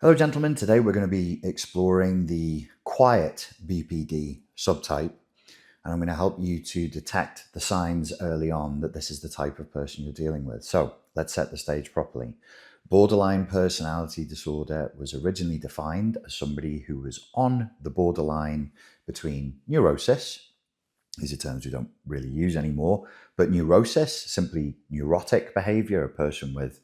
Hello, gentlemen. Today we're going to be exploring the quiet BPD subtype, and I'm going to help you to detect the signs early on that this is the type of person you're dealing with. So let's set the stage properly. Borderline personality disorder was originally defined as somebody who was on the borderline between neurosis. These are terms we don't really use anymore, but neurosis, simply neurotic behavior, a person with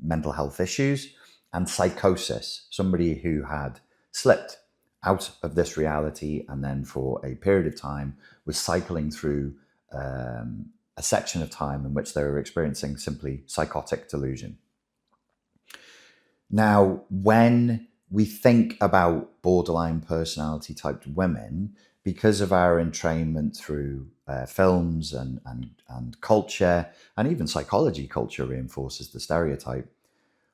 mental health issues, and psychosis, somebody who had slipped out of this reality and then for a period of time was cycling through a section of time in which they were experiencing simply psychotic delusion. Now, when we think about borderline personality typed women, because of our entrainment through films and culture, and even psychology culture reinforces the stereotype,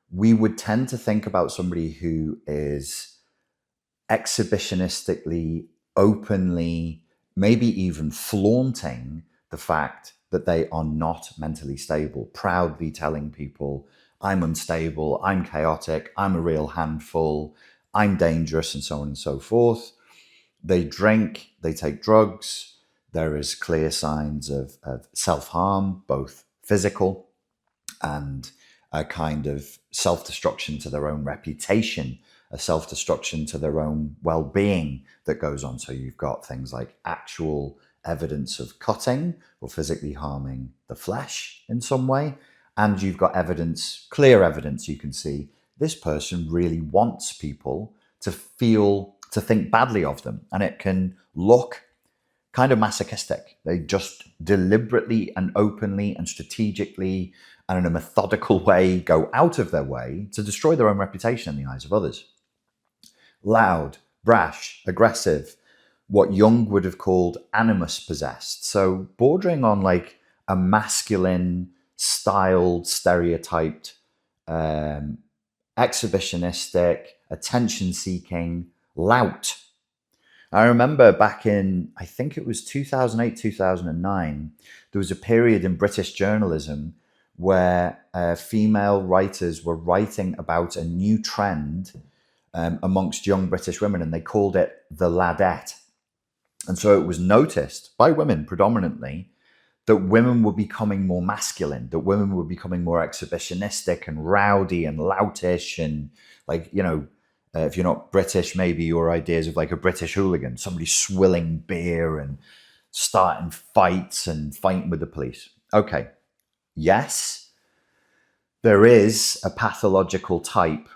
we would tend to think about somebody who is exhibitionistically, openly, maybe even flaunting the fact that they are not mentally stable, proudly telling people, I'm unstable, I'm chaotic, I'm a real handful, I'm dangerous, and so on and so forth. They drink, they take drugs. There is clear signs of self-harm, both physical and a kind of self-destruction to their own reputation, a self-destruction to their own well-being that goes on. So you've got things like actual evidence of cutting or physically harming the flesh in some way. And you've got evidence, clear evidence you can see this person really wants people to think badly of them. And it can look kind of masochistic. They just deliberately and openly and strategically and in a methodical way go out of their way to destroy their own reputation in the eyes of others. Loud, brash, aggressive, what Jung would have called animus possessed. So bordering on like a masculine, styled, stereotyped, exhibitionistic, attention-seeking lout. I remember back in, I think it was 2008, 2009, there was a period in British journalism where female writers were writing about a new trend amongst young British women, and they called it the ladette. And so it was noticed by women predominantly that women were becoming more masculine, that women were becoming more exhibitionistic and rowdy and loutish and like, if you're not British, maybe your ideas of like a British hooligan, somebody swilling beer and starting fights and fighting with the police. Okay, yes, there is a pathological type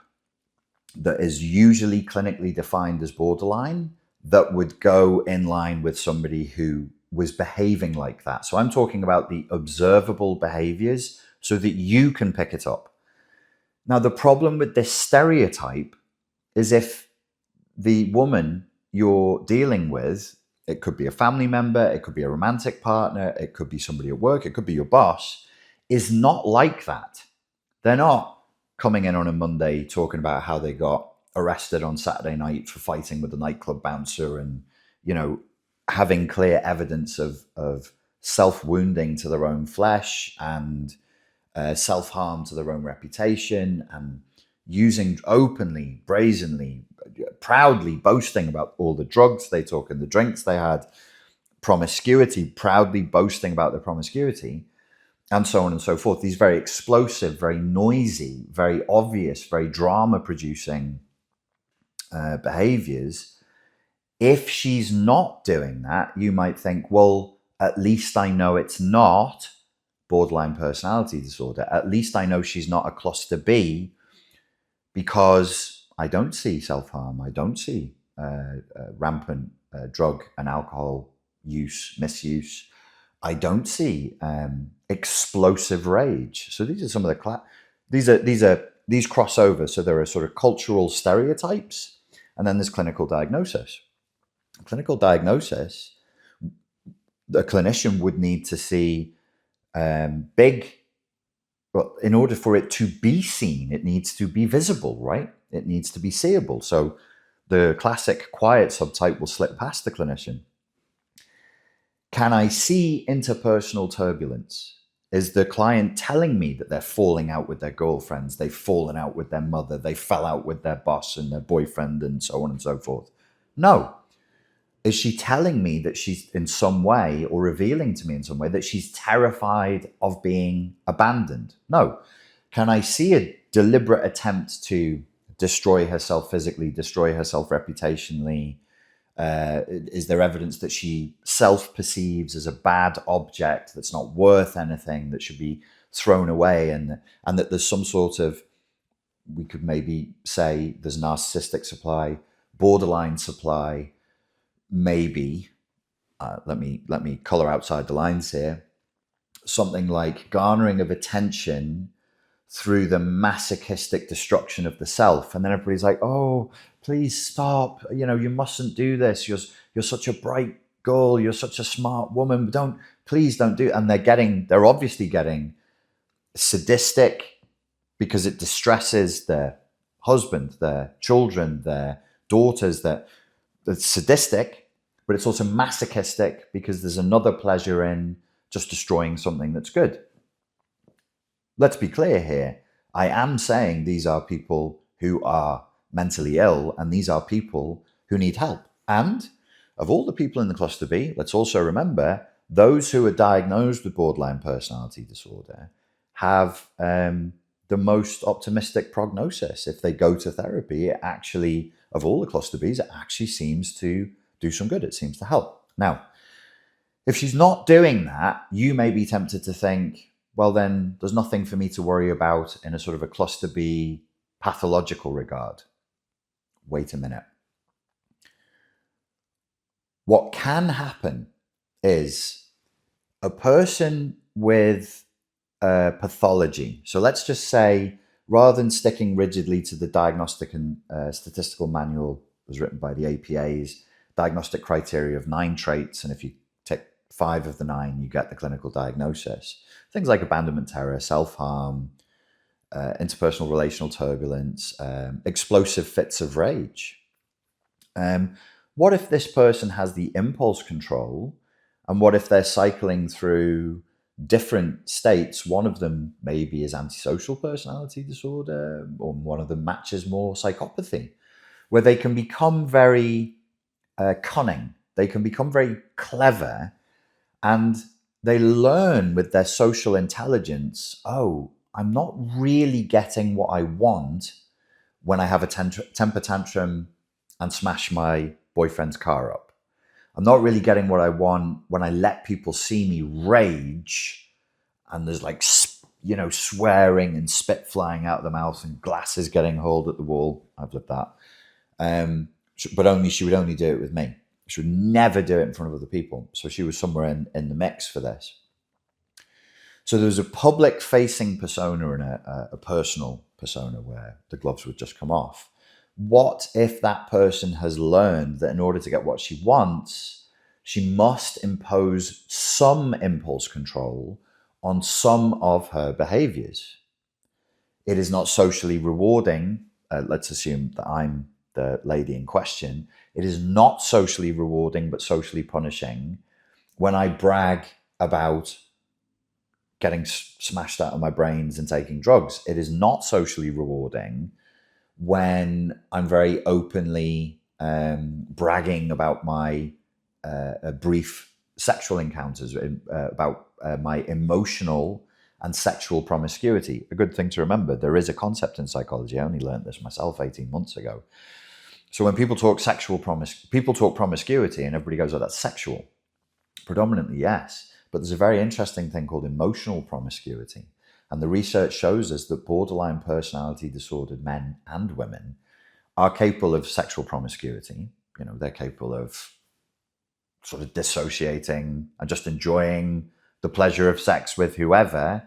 that is usually clinically defined as borderline that would go in line with somebody who was behaving like that. So I'm talking about the observable behaviors so that you can pick it up. Now, the problem with this stereotype is if the woman you're dealing with, it could be a family member, it could be a romantic partner, it could be somebody at work, it could be your boss, is not like that. They're not coming in on a Monday talking about how they got arrested on Saturday night for fighting with a nightclub bouncer and, having clear evidence of self-wounding to their own flesh and self-harm to their own reputation and using openly, brazenly, proudly boasting about all the drugs they took and the drinks they had, promiscuity, proudly boasting about their promiscuity, and so on and so forth. These very explosive, very noisy, very obvious, very drama-producing behaviors. If she's not doing that, you might think, well, at least I know it's not borderline personality disorder. At least I know she's not a cluster B because I don't see self-harm. I don't see rampant drug and alcohol use, misuse. I don't see explosive rage. So these are some of the these crossover. So there are sort of cultural stereotypes, and then there's clinical diagnosis. Clinical diagnosis, the clinician would need to see big. Well, in order for it to be seen, it needs to be visible, right? It needs to be seeable. So the classic quiet subtype will slip past the clinician. Can I see interpersonal turbulence? Is the client telling me that they're falling out with their girlfriends, they've fallen out with their mother, they fell out with their boss and their boyfriend, and so on and so forth? No. Is she telling me that she's in some way, or revealing to me in some way, that she's terrified of being abandoned? No. Can I see a deliberate attempt to destroy herself physically, destroy herself reputationally? Is there evidence that she self-perceives as a bad object that's not worth anything, that should be thrown away, and that there's some sort of, we could maybe say there's narcissistic supply, borderline supply, maybe, let me color outside the lines here, something like garnering of attention through the masochistic destruction of the self. And then everybody's like, oh, please stop, you mustn't do this, you're such a bright girl, you're such a smart woman, please don't do it. And they're obviously getting sadistic because it distresses their husband, their children, their daughters. It's sadistic, but it's also masochistic because there's another pleasure in just destroying something that's good. Let's be clear here. I am saying these are people who are mentally ill, and these are people who need help. And of all the people in the cluster B, let's also remember those who are diagnosed with borderline personality disorder have the most optimistic prognosis. If they go to therapy, it actually, of all the cluster Bs, it actually seems to do some good. It seems to help. Now, if she's not doing that, you may be tempted to think, well, then there's nothing for me to worry about in a sort of a cluster B pathological regard. Wait a minute. What can happen is a person with pathology. So let's just say, rather than sticking rigidly to the Diagnostic and Statistical Manual, was written by the APA's diagnostic criteria of 9 traits, and if you tick 5 of the 9, you get the clinical diagnosis. Things like abandonment terror, self-harm, interpersonal relational turbulence, explosive fits of rage. What if this person has the impulse control, and what if they're cycling through different states? One of them maybe is antisocial personality disorder, or one of them matches more psychopathy, where they can become very cunning, they can become very clever, and they learn with their social intelligence, oh, I'm not really getting what I want when I have a temper tantrum and smash my boyfriend's car up. I'm not really getting what I want when I let people see me rage and there's like, swearing and spit flying out of the mouth and glasses getting hurled at the wall. I've lived that. But she would only do it with me. She would never do it in front of other people. So she was somewhere in the mix for this. So there was a public-facing persona and a personal persona where the gloves would just come off. What if that person has learned that in order to get what she wants, she must impose some impulse control on some of her behaviors? It is not socially rewarding. Let's assume that I'm the lady in question. It is not socially rewarding, but socially punishing when I brag about getting smashed out of my brains and taking drugs. It is not socially rewarding when I'm very openly bragging about my brief sexual encounters, about my emotional and sexual promiscuity. A good thing to remember, there is a concept in psychology, I only learned this myself 18 months ago. So when people talk people talk promiscuity and everybody goes, oh, that's sexual. Predominantly, yes. But there's a very interesting thing called emotional promiscuity. And the research shows us that borderline personality disordered men and women are capable of sexual promiscuity. They're capable of sort of dissociating and just enjoying the pleasure of sex with whoever,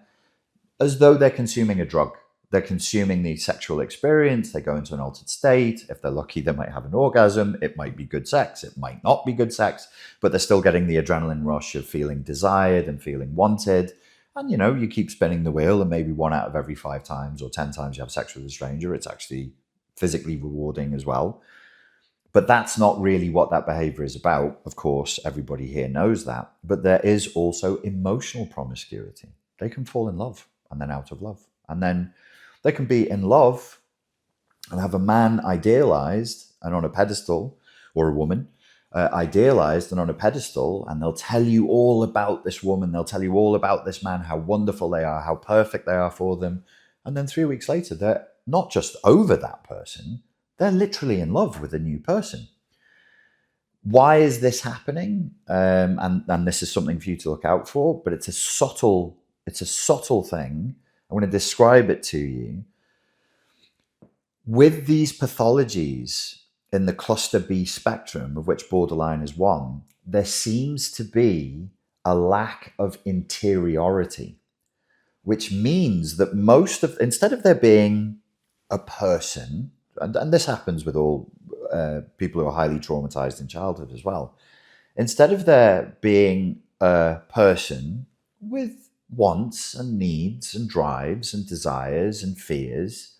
as though they're consuming a drug. They're consuming the sexual experience. They go into an altered state. If they're lucky, they might have an orgasm. It might be good sex. It might not be good sex, but they're still getting the adrenaline rush of feeling desired and feeling wanted. And, you keep spinning the wheel, and maybe 1 out of every 5 times or 10 times you have sex with a stranger, it's actually physically rewarding as well. But that's not really what that behavior is about. Of course, everybody here knows that. But there is also emotional promiscuity. they can fall in love and then out of love. And then they can be in love and have a man idealized and on a pedestal, or a woman idealized and on a pedestal, and they'll tell you all about this woman, they'll tell you all about this man, how wonderful they are, how perfect they are for them. And then 3 weeks later, they're not just over that person, they're literally in love with a new person. Why is this happening? And this is something for you to look out for, but it's a subtle thing. I want to describe it to you. With these pathologies in the cluster B spectrum, of which borderline is one, there seems to be a lack of interiority, which means that instead of there being a person, and this happens with all people who are highly traumatized in childhood as well, instead of there being a person with wants and needs and drives and desires and fears,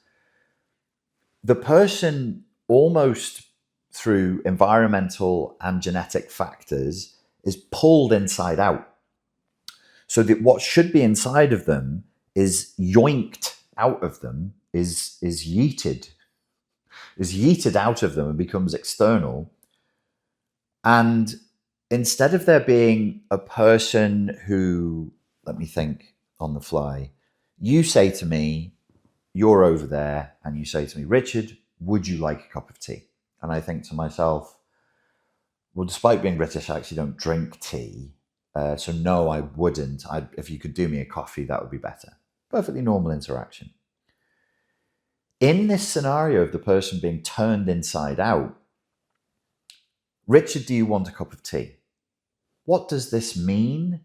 the person, almost through environmental and genetic factors, is pulled inside out. So that what should be inside of them is yoinked out of them, is yeeted out of them and becomes external. And instead of there being a person who, let me think on the fly, you say to me, you're over there, and you say to me, Richard, would you like a cup of tea? And I think to myself, well, despite being British, I actually don't drink tea. So no, I wouldn't. If you could do me a coffee, that would be better. Perfectly normal interaction. In this scenario of the person being turned inside out, Richard, do you want a cup of tea? What does this mean?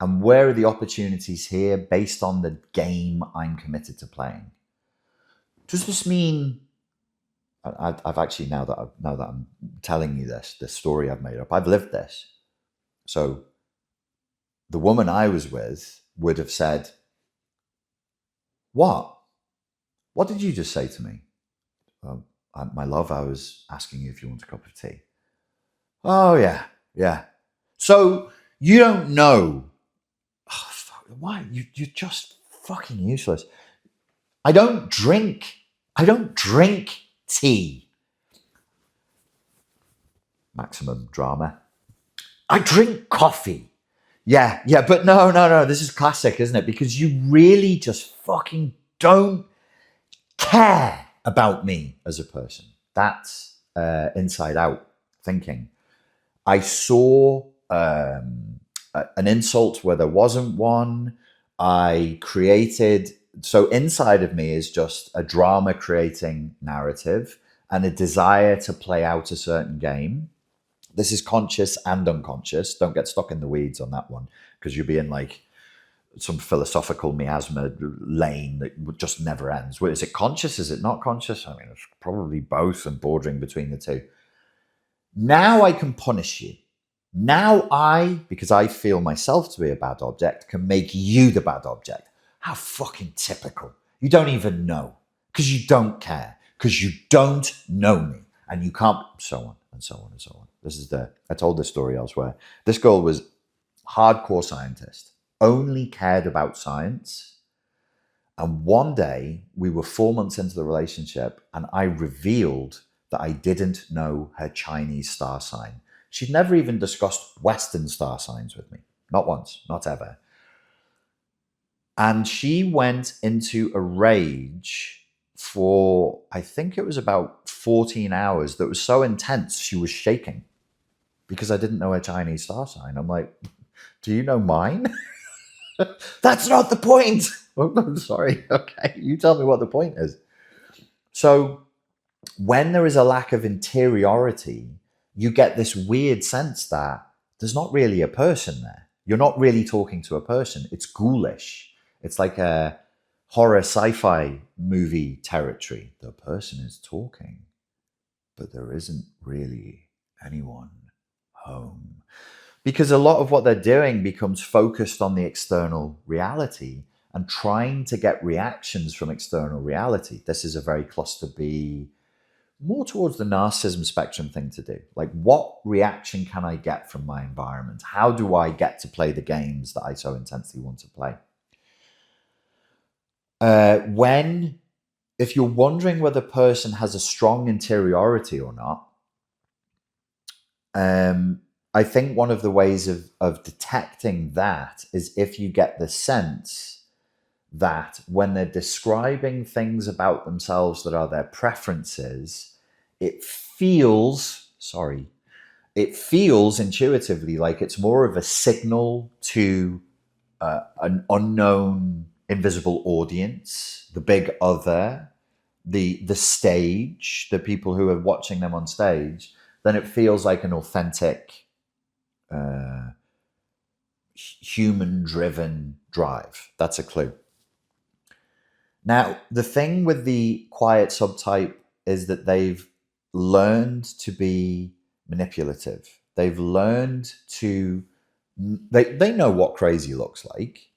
And where are the opportunities here based on the game I'm committed to playing? Does this mean, I've actually, now that I'm telling you this story I've made up, I've lived this. So the woman I was with would have said, what? What did you just say to me? My love, I was asking you if you want a cup of tea. Oh, yeah. So you don't know. Oh, fuck, why? You're just fucking useless. I don't drink tea. Maximum drama. I drink coffee. Yeah, but no. This is classic, isn't it? Because you really just fucking don't care about me as a person. That's inside out thinking. I saw an insult where there wasn't one. I created, so inside of me is just a drama creating narrative and a desire to play out a certain game. This is conscious and unconscious. Don't get stuck in the weeds on that one, because you'll be in like some philosophical miasma lane that just never ends. Well, is it conscious? Is it not conscious? I mean, it's probably both and bordering between the two. Now I can punish you. Now because I feel myself to be a bad object, can make you the bad object. How fucking typical. You don't even know, because you don't care, because you don't know me, and you can't, so on and so on and so on. I told this story elsewhere. This girl was hardcore scientist, only cared about science. And one day we were 4 months into the relationship and I revealed that I didn't know her Chinese star sign. She'd never even discussed Western star signs with me. Not once, not ever. And she went into a rage for, I think it was about 14 hours, that was so intense she was shaking because I didn't know her Chinese star sign. I'm like, do you know mine? That's not the point. Oh, I'm sorry. Okay, you tell me what the point is. So when there is a lack of interiority, you get this weird sense that there's not really a person there. You're not really talking to a person. It's ghoulish. It's like a horror sci-fi movie territory. The person is talking, but there isn't really anyone home. Because a lot of what they're doing becomes focused on the external reality and trying to get reactions from external reality. This is a very cluster B, more towards the narcissism spectrum thing to do. Like, what reaction can I get from my environment? How do I get to play the games that I so intensely want to play? If you're wondering whether a person has a strong interiority or not, I think one of the ways of detecting that is if you get the sense that when they're describing things about themselves that are their preferences, it feels intuitively like it's more of a signal to an unknown invisible audience, the big other, the stage, the people who are watching them on stage, then it feels like an authentic human-driven drive. That's a clue. Now, the thing with the quiet subtype is that they've learned to be manipulative. They've learned to, they know what crazy looks like.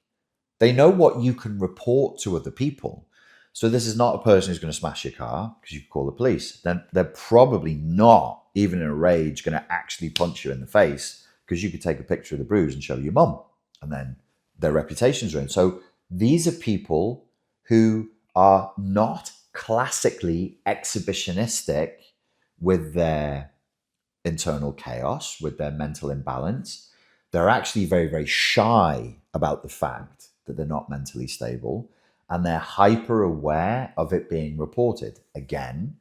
They know what you can report to other people. So this is not a person who's going to smash your car because you can call the police. Then they're probably not, even in a rage, going to actually punch you in the face because you could take a picture of the bruise and show your mum, and then their reputation's ruined. So these are people who are not classically exhibitionistic with their internal chaos, with their mental imbalance. They're actually very, very shy about the fact that they're not mentally stable, and they're hyper aware of it being reported. Again,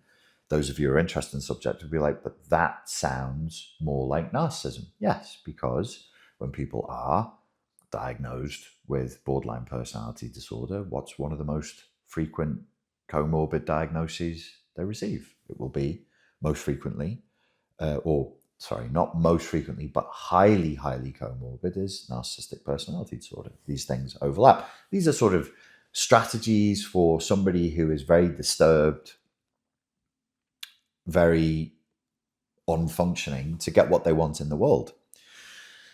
those of you who are interested in the subject will be like, but that sounds more like narcissism. Yes, because when people are diagnosed with borderline personality disorder, what's one of the most frequent comorbid diagnoses they receive? It will be most frequently, not most frequently, but highly, highly comorbid is narcissistic personality disorder. These things overlap. These are sort of strategies for somebody who is very disturbed, very unfunctioning to get what they want in the world.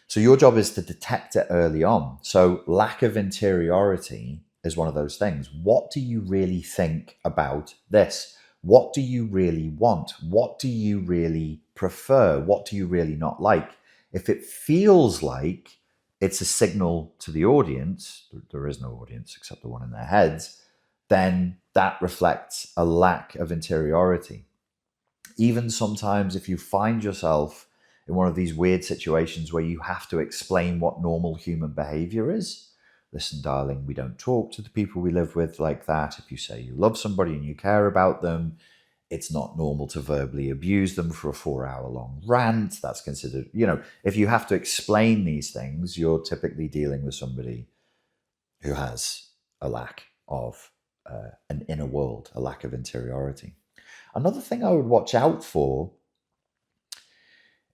So your job is to detect it early on. So lack of interiority is one of those things. What do you really think about this? What do you really want? What do you really prefer? What do you really not like? If it feels like it's a signal to the audience, there is no audience except the one in their heads, then that reflects a lack of interiority. Even sometimes if you find yourself in one of these weird situations where you have to explain what normal human behavior is. Listen, darling, we don't talk to the people we live with like that. If you say you love somebody and you care about them, it's not normal to verbally abuse them for a 4-hour-long rant. That's considered, if you have to explain these things, you're typically dealing with somebody who has a lack of an inner world, a lack of interiority. Another thing I would watch out for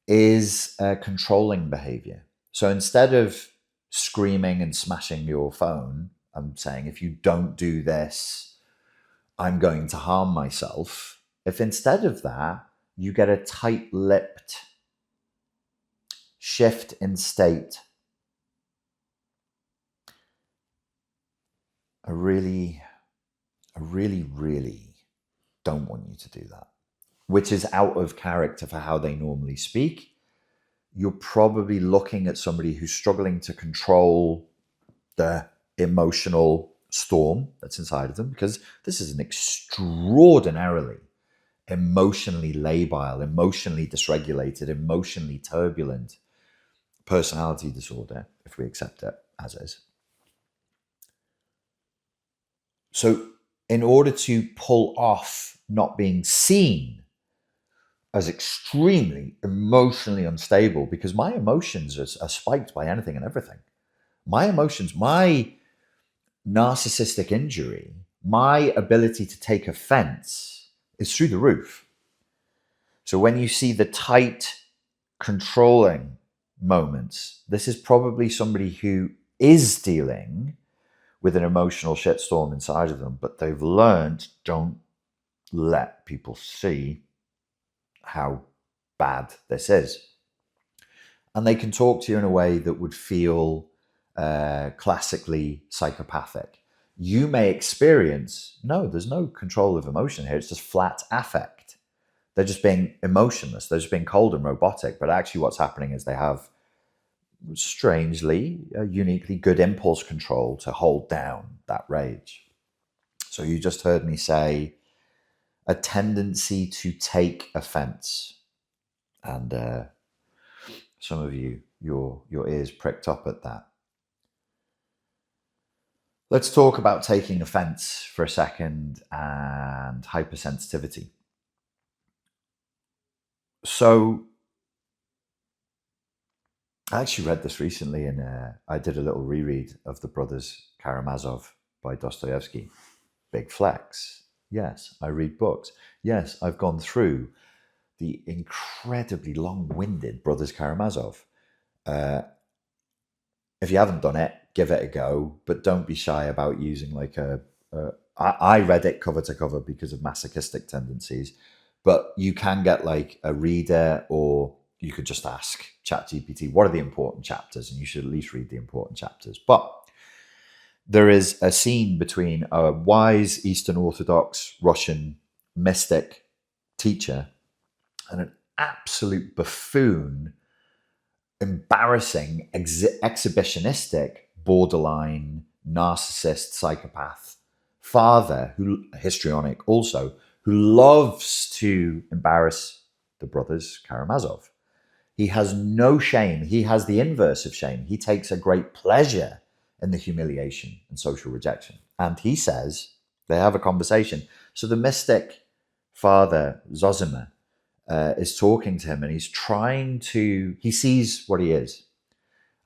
is controlling behavior. So instead of screaming and smashing your phone, I'm saying, if you don't do this, I'm going to harm myself. If instead of that, you get a tight-lipped shift in state, I really, really don't want you to do that, which is out of character for how they normally speak. You're probably looking at somebody who's struggling to control the emotional storm that's inside of them, because this is an extraordinarily emotionally labile, emotionally dysregulated, emotionally turbulent personality disorder, if we accept it as is. So in order to pull off not being seen as extremely emotionally unstable, because my emotions are spiked by anything and everything. My emotions, my narcissistic injury, my ability to take offense is through the roof. So when you see the tight, controlling moments, this is probably somebody who is dealing with an emotional shitstorm inside of them, but they've learned, don't let people see how bad this is. And they can talk to you in a way that would feel classically psychopathic. You may experience, no, there's no control of emotion here. It's just flat affect. They're just being emotionless. They're just being cold and robotic. But actually what's happening is they have, strangely, uniquely good impulse control to hold down that rage. So you just heard me say a tendency to take offense. And some of you, your ears pricked up at that. Let's talk about taking offense for a second and hypersensitivity. So I actually read this recently, and I did a little reread of The Brothers Karamazov by Dostoevsky. Big flex. Yes, I read books. Yes, I've gone through the incredibly long-winded Brothers Karamazov. If you haven't done it, give it a go, but don't be shy about using like I read it cover to cover because of masochistic tendencies, but you can get like a reader, or you could just ask ChatGPT, what are the important chapters? And you should at least read the important chapters. But there is a scene between a wise Eastern Orthodox Russian mystic teacher and an absolute buffoon, embarrassing, exhibitionistic, borderline narcissist, psychopath father, who histrionic also, who loves to embarrass the brothers Karamazov. He has no shame. He has the inverse of shame. He takes a great pleasure in the humiliation and social rejection. And he says, they have a conversation. So the mystic father, Zosima, is talking to him, and he sees what he is.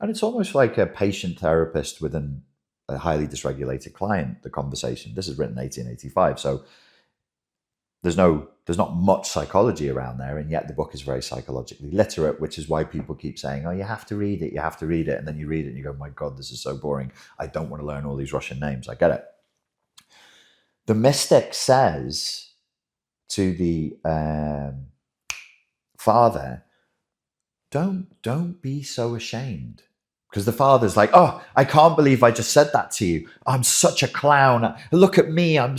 And it's almost like a patient therapist with a highly dysregulated client, the conversation. This is written 1885, so there's not much psychology around there, and yet the book is very psychologically literate, which is why people keep saying, oh, you have to read it, and then you read it and you go, my God, this is so boring. I don't want to learn all these Russian names. I get it. The mystic says to the father, don't be so ashamed. Because the father's like, oh, I can't believe I just said that to you. I'm such a clown. Look at me. I'm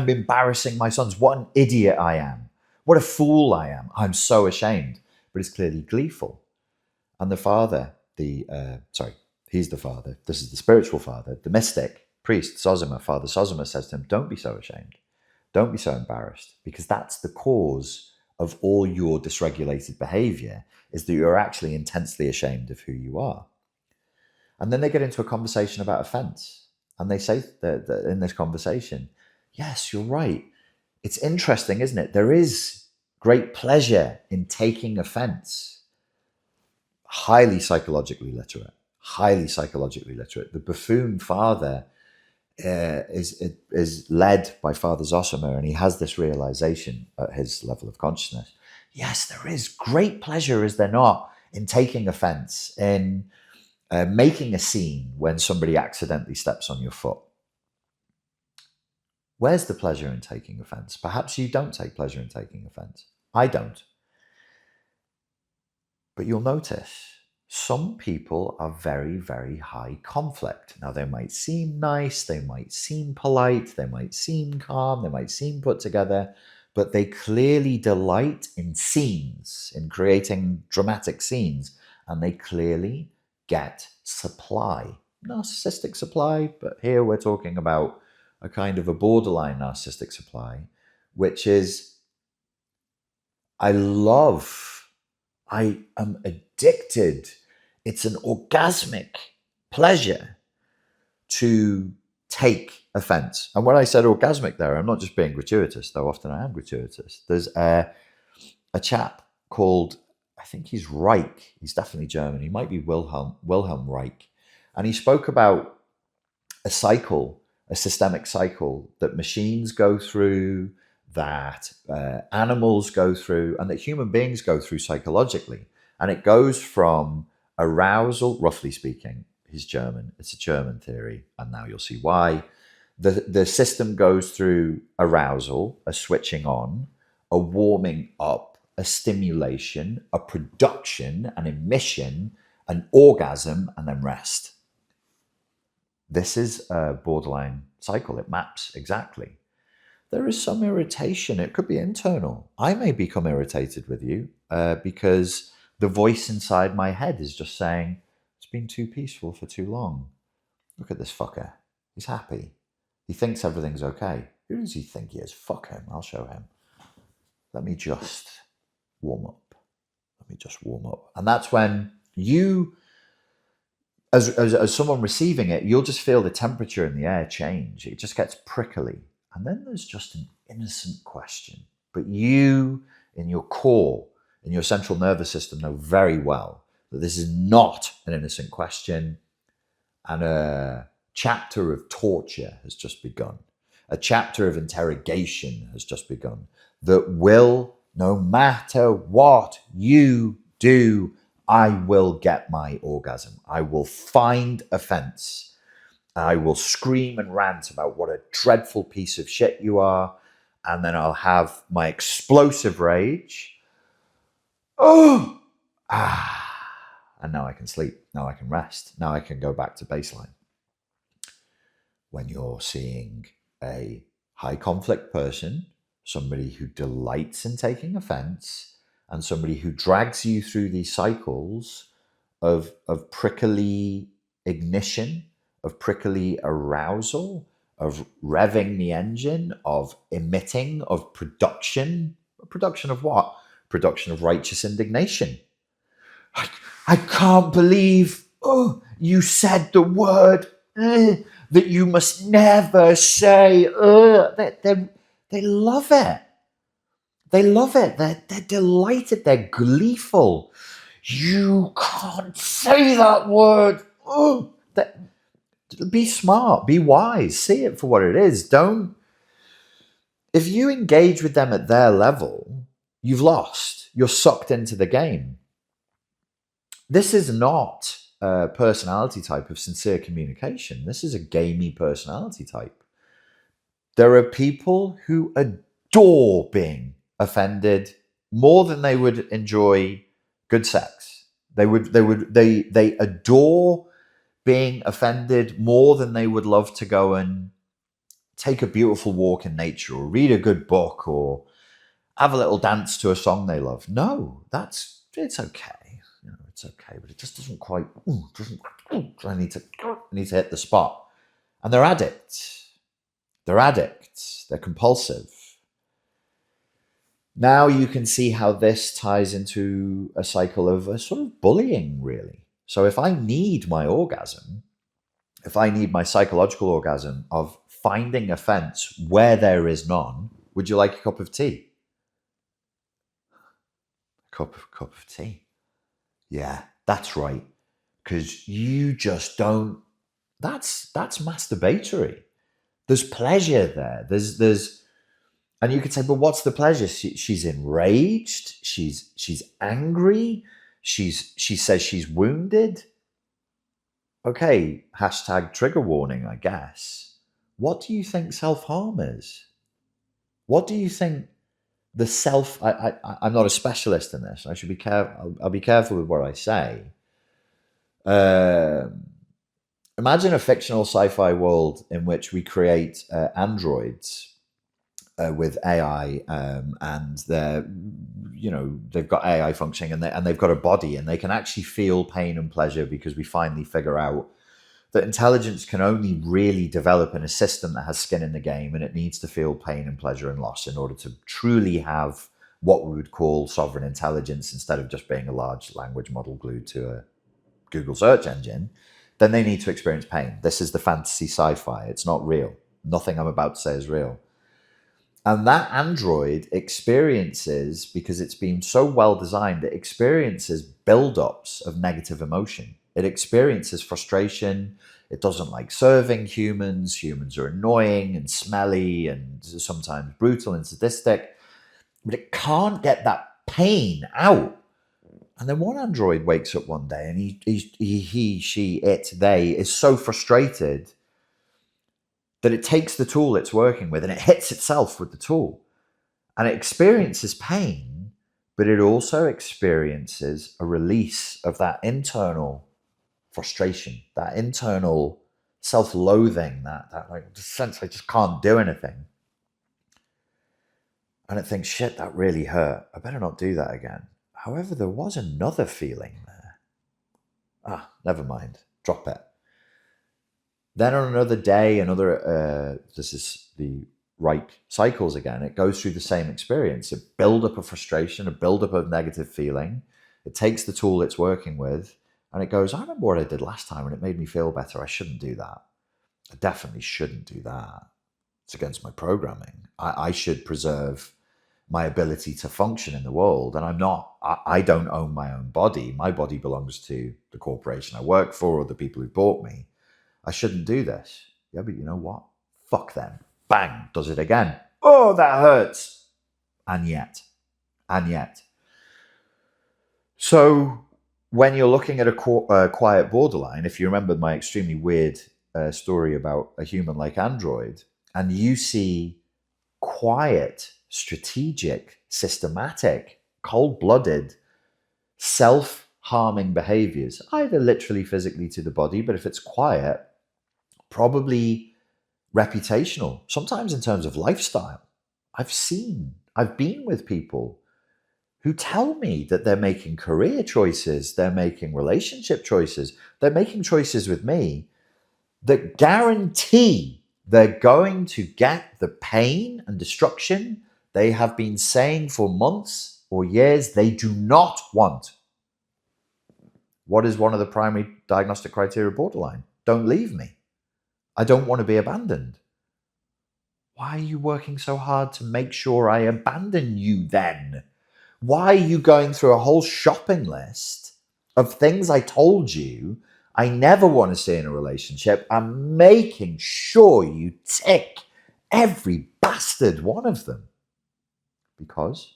embarrassing my sons. What an idiot I am. What a fool I am. I'm so ashamed. But it's clearly gleeful. And the father, he's the father. This is the spiritual father, the mystic, priest, Zosima, Father Zosima says to him, don't be so ashamed. Don't be so embarrassed, because that's the cause of all your dysregulated behavior, is that you're actually intensely ashamed of who you are. And then they get into a conversation about offense. And they say that in this conversation, yes, you're right. It's interesting, isn't it? There is great pleasure in taking offense. Highly psychologically literate. The buffoon father is led by Father Zosima, and he has this realization at his level of consciousness. Yes, there is great pleasure, is there not, in taking offense, in making a scene when somebody accidentally steps on your foot. Where's the pleasure in taking offense? Perhaps you don't take pleasure in taking offense. I don't. But you'll notice some people are very, very high conflict. Now, they might seem nice, they might seem polite, they might seem calm, they might seem put together, but they clearly delight in scenes, in creating dramatic scenes, and they clearly get supply. Narcissistic supply, but here we're talking about a kind of a borderline narcissistic supply, which is, I am addicted. It's an orgasmic pleasure to take offense. And when I said orgasmic there, I'm not just being gratuitous, though often I am gratuitous. There's a chap called, I think he's Reich. He's definitely German. He might be Wilhelm Reich. And he spoke about a cycle, a systemic cycle that machines go through, that animals go through, and that human beings go through psychologically. And it goes from arousal, roughly speaking. He's German. It's a German theory, and now you'll see why. The system goes through arousal, a switching on, a warming up, a stimulation, a production, an emission, an orgasm, and then rest. This is a borderline cycle. It maps exactly. There is some irritation. It could be internal. I may become irritated with you because the voice inside my head is just saying, it's been too peaceful for too long. Look at this fucker. He's happy. He thinks everything's okay. Who does he think he is? Fuck him. I'll show him. Let me just warm up. And that's when you, as someone receiving it, you'll just feel the temperature in the air change. It just gets prickly. And then there's just an innocent question. But you, in your core, in your central nervous system, know very well that this is not an innocent question. And a chapter of torture has just begun. A chapter of interrogation has just begun that will, no matter what you do, I will get my orgasm. I will find offense. I will scream and rant about what a dreadful piece of shit you are. And then I'll have my explosive rage. Oh, and now I can sleep. Now I can rest. Now I can go back to baseline. When you're seeing a high conflict person, somebody who delights in taking offense, and somebody who drags you through these cycles of prickly ignition, of prickly arousal, of revving the engine, of emitting, of production. Production of what? Production of righteous indignation. I can't believe you said the word that you must never say. They love it. They love it. They're delighted. They're gleeful. You can't say that word. Be smart. Be wise. See it for what it is. Don't. If you engage with them at their level, you've lost. You're sucked into the game. This is not a personality type of sincere communication. This is a gamey personality type. There are people who adore being offended more than they would enjoy good sex. They adore being offended more than they would love to go and take a beautiful walk in nature or read a good book or have a little dance to a song they love. No, it's okay. It's okay, but it just doesn't quite. I need to hit the spot, and they're addicts. They're compulsive. Now you can see how this ties into a cycle of a sort of bullying, really. So if I need my orgasm, if I need my psychological orgasm of finding offense where there is none, would you like a cup of tea? A cup of tea. Yeah, that's right. Because you just don't. That's masturbatory. There's pleasure there. There's, and you could say, but what's the pleasure? She's enraged. She's angry. She says she's wounded. Okay, hashtag trigger warning, I guess. What do you think self-harm is? What do you think the self... I'm not a specialist in this. I should be careful. I'll be careful with what I say. Imagine a fictional sci-fi world in which we create androids with AI, and they've got AI functioning, and they've got a body, and they can actually feel pain and pleasure, because we finally figure out that intelligence can only really develop in a system that has skin in the game, and it needs to feel pain and pleasure and loss in order to truly have what we would call sovereign intelligence, instead of just being a large language model glued to a Google search engine. Then they need to experience pain. This is the fantasy sci-fi. It's not real. Nothing I'm about to say is real. And that android experiences, because it's been so well designed, it experiences buildups of negative emotion. It experiences frustration. It doesn't like serving humans. Humans are annoying and smelly and sometimes brutal and sadistic. But it can't get that pain out. And then one android wakes up one day, and they is so frustrated that it takes the tool it's working with and it hits itself with the tool. And it experiences pain, but it also experiences a release of that internal frustration, that internal self-loathing, that like sense I just can't do anything. And it thinks, shit, that really hurt. I better not do that again. However, there was another feeling there. Never mind. Drop it. Then on another day, this is the right cycles again. It goes through the same experience. A build up of frustration, a build up of negative feeling. It takes the tool it's working with and it goes, I remember what I did last time and it made me feel better. I shouldn't do that. I definitely shouldn't do that. It's against my programming. I should preserve my ability to function in the world. And I don't own my own body. My body belongs to the corporation I work for or the people who bought me. I shouldn't do this. Yeah, but you know what? Fuck them. Bang, does it again. Oh, that hurts. And yet. So when you're looking at a quiet borderline, if you remember my extremely weird story about a human-like android, and you see quiet, strategic, systematic, cold-blooded, self-harming behaviors, either literally, physically to the body, but if it's quiet, probably reputational, sometimes in terms of lifestyle. I've been with people who tell me that they're making career choices, they're making relationship choices, they're making choices with me that guarantee they're going to get the pain and destruction they have been saying for months or years they do not want. What is one of the primary diagnostic criteria of borderline? Don't leave me. I don't want to be abandoned. Why are you working so hard to make sure I abandon you then? Why are you going through a whole shopping list of things I told you I never want to see in a relationship? I'm making sure you tick every bastard one of them. Because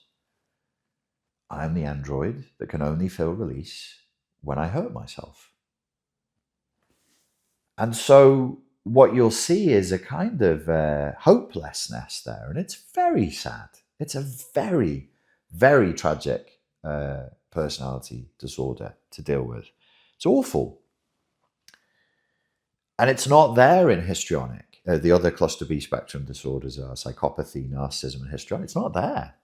I'm the android that can only feel release when I hurt myself. And so what you'll see is a kind of hopelessness there. And it's very sad. It's a very, very tragic personality disorder to deal with. It's awful. And it's not there in histrionic. The other cluster B spectrum disorders are psychopathy, narcissism, and histrionic. It's not there.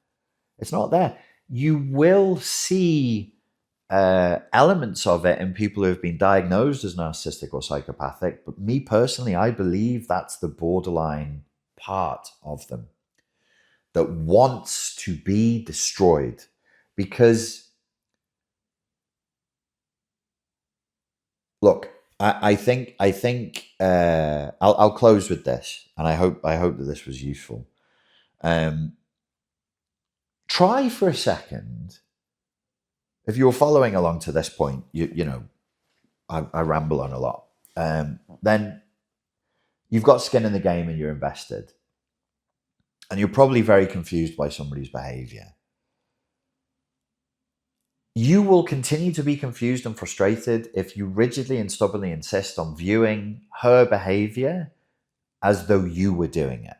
It's not there. You will see elements of it in people who have been diagnosed as narcissistic or psychopathic. But me personally, I believe that's the borderline part of them that wants to be destroyed. Because, look, I think I'll close with this, and I hope that this was useful. Try for a second. If you're following along to this point, you know, I ramble on a lot. Then you've got skin in the game and you're invested. And you're probably very confused by somebody's behavior. You will continue to be confused and frustrated if you rigidly and stubbornly insist on viewing her behavior as though you were doing it.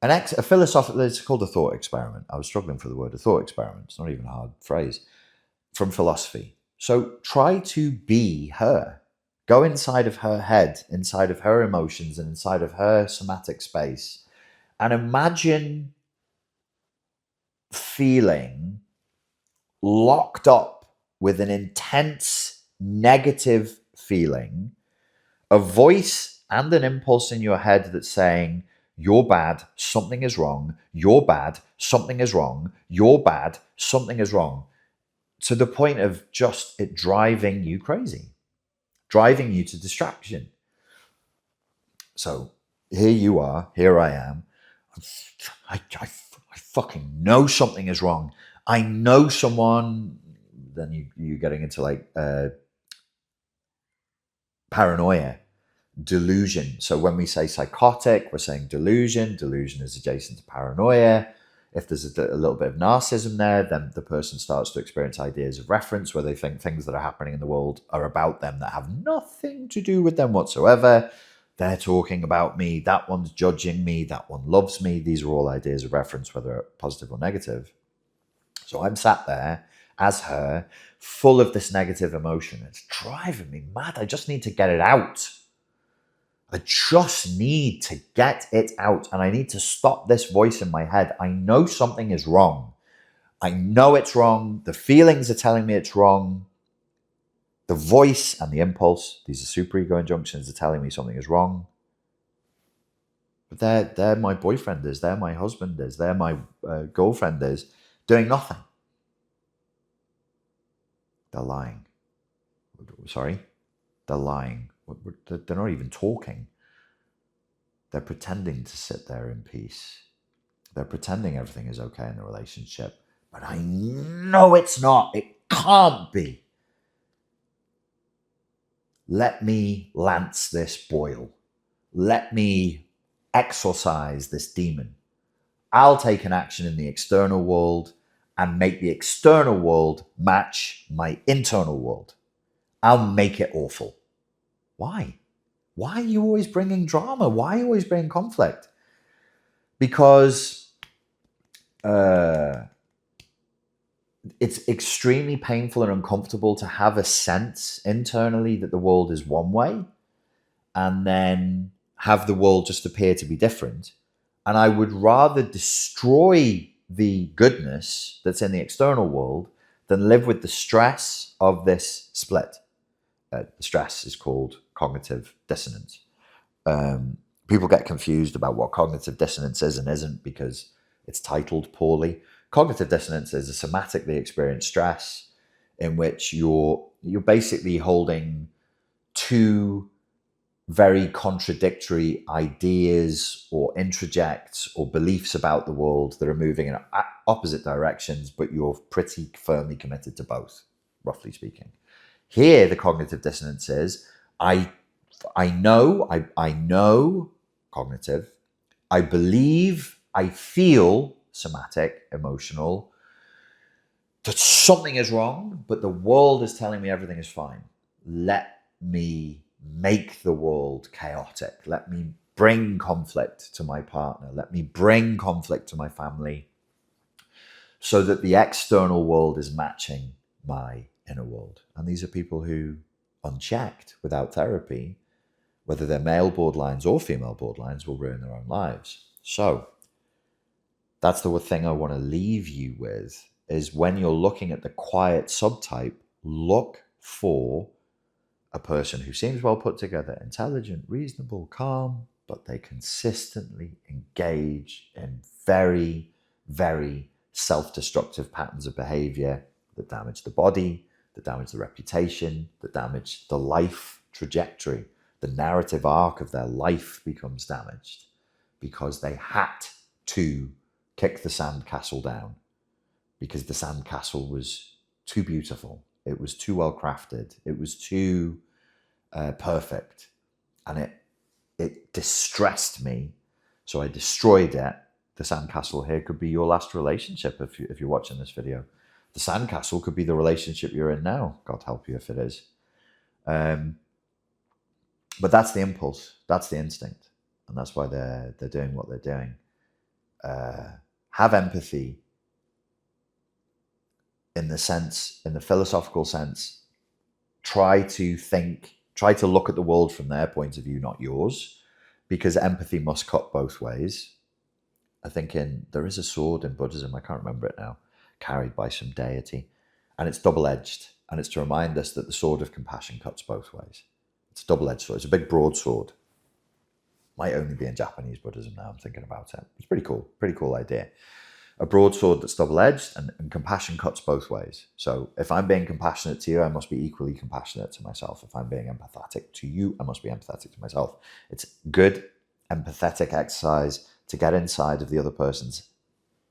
A philosophical, it's called a thought experiment. I was struggling for the word, a thought experiment. It's not even a hard phrase. From philosophy. So try to be her. Go inside of her head, inside of her emotions, and inside of her somatic space, and imagine feeling locked up with an intense negative feeling, a voice and an impulse in your head that's saying, you're bad, something is wrong, you're bad, something is wrong, you're bad, something is wrong, to the point of just it driving you crazy, driving you to distraction. So here you are, here I am. I fucking know something is wrong. I know someone. Then you're getting into like paranoia, delusion. So when we say psychotic, we're saying delusion. Delusion is adjacent to paranoia. If there's a little bit of narcissism there, then the person starts to experience ideas of reference where they think things that are happening in the world are about them that have nothing to do with them whatsoever. They're talking about me. That one's judging me. That one loves me. These are all ideas of reference, whether positive or negative. So I'm sat there as her, full of this negative emotion. It's driving me mad. I just need to get it out. I just need to get it out. And I need to stop this voice in my head. I know something is wrong. I know it's wrong. The feelings are telling me it's wrong. The voice and the impulse, these are superego injunctions, are telling me something is wrong. But they're my boyfriend is, they're my husband is, they're my girlfriend is, doing nothing. They're lying. Sorry? They're lying. They're not even talking. They're pretending to sit there in peace. They're pretending everything is okay in the relationship. But I know it's not. It can't be. Let me lance this boil. Let me exorcise this demon. I'll take an action in the external world and make the external world match my internal world. I'll make it awful. Why? Why are you always bringing drama? Why are you always bringing conflict? Because it's extremely painful and uncomfortable to have a sense internally that the world is one way and then have the world just appear to be different. And I would rather destroy the goodness that's in the external world than live with the stress of this split. The stress is called cognitive dissonance. People get confused about what cognitive dissonance is and isn't because it's titled poorly. Cognitive dissonance is a somatically experienced stress in which you're basically holding two very contradictory ideas or introjects or beliefs about the world that are moving in opposite directions, but you're pretty firmly committed to both, roughly speaking. Here, the cognitive dissonance is, I know, cognitive, I believe, I feel, somatic, emotional, that something is wrong, but the world is telling me everything is fine. Let me make the world chaotic. Let me bring conflict to my partner. Let me bring conflict to my family so that the external world is matching my inner world. And these are people who, unchecked, without therapy, whether they're male borderlines or female borderlines, will ruin their own lives. So that's the thing I want to leave you with, is when you're looking at the quiet subtype, look for a person who seems well put together, intelligent, reasonable, calm, but they consistently engage in very, very self-destructive patterns of behavior that damage the body, that damage the reputation, that damage the life trajectory. The narrative arc of their life becomes damaged because they had to kick the sandcastle down because the sandcastle was too beautiful. It was too well crafted. It was too perfect, and it distressed me. So I destroyed it. The sandcastle here could be your last relationship if you're watching this video. The sandcastle could be the relationship you're in now. God help you if it is. But that's the impulse. That's the instinct, and that's why they're doing what they're doing. Have empathy in the philosophical sense. Try to look at the world from their point of view, not yours, because empathy must cut both ways. I think there is a sword in Buddhism, I can't remember it now, carried by some deity, and it's double-edged, and it's to remind us that the sword of compassion cuts both ways. It's a double-edged sword. It's a big broadsword. Might only be in Japanese Buddhism now, I'm thinking about it. It's pretty cool idea. A broadsword that's double-edged, and compassion cuts both ways. So if I'm being compassionate to you, I must be equally compassionate to myself. If I'm being empathetic to you, I must be empathetic to myself. It's good empathetic exercise to get inside of the other person's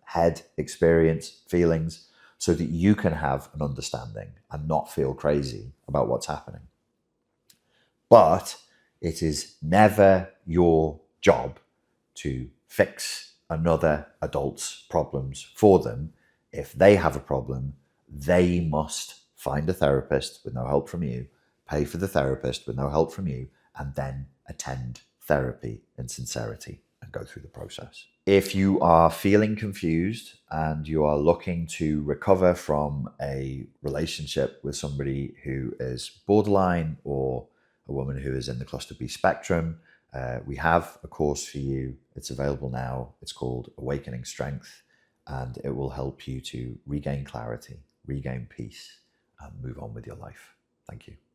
head, experience, feelings, so that you can have an understanding and not feel crazy about what's happening. But it is never your job to fix another adult's problems for them. If they have a problem, they must find a therapist with no help from you, pay for the therapist with no help from you, and then attend therapy in sincerity and go through the process. If you are feeling confused and you are looking to recover from a relationship with somebody who is borderline or a woman who is in the cluster B spectrum, we have a course for you. It's available now. It's called Awakening Strength, and it will help you to regain clarity, regain peace, and move on with your life. Thank you.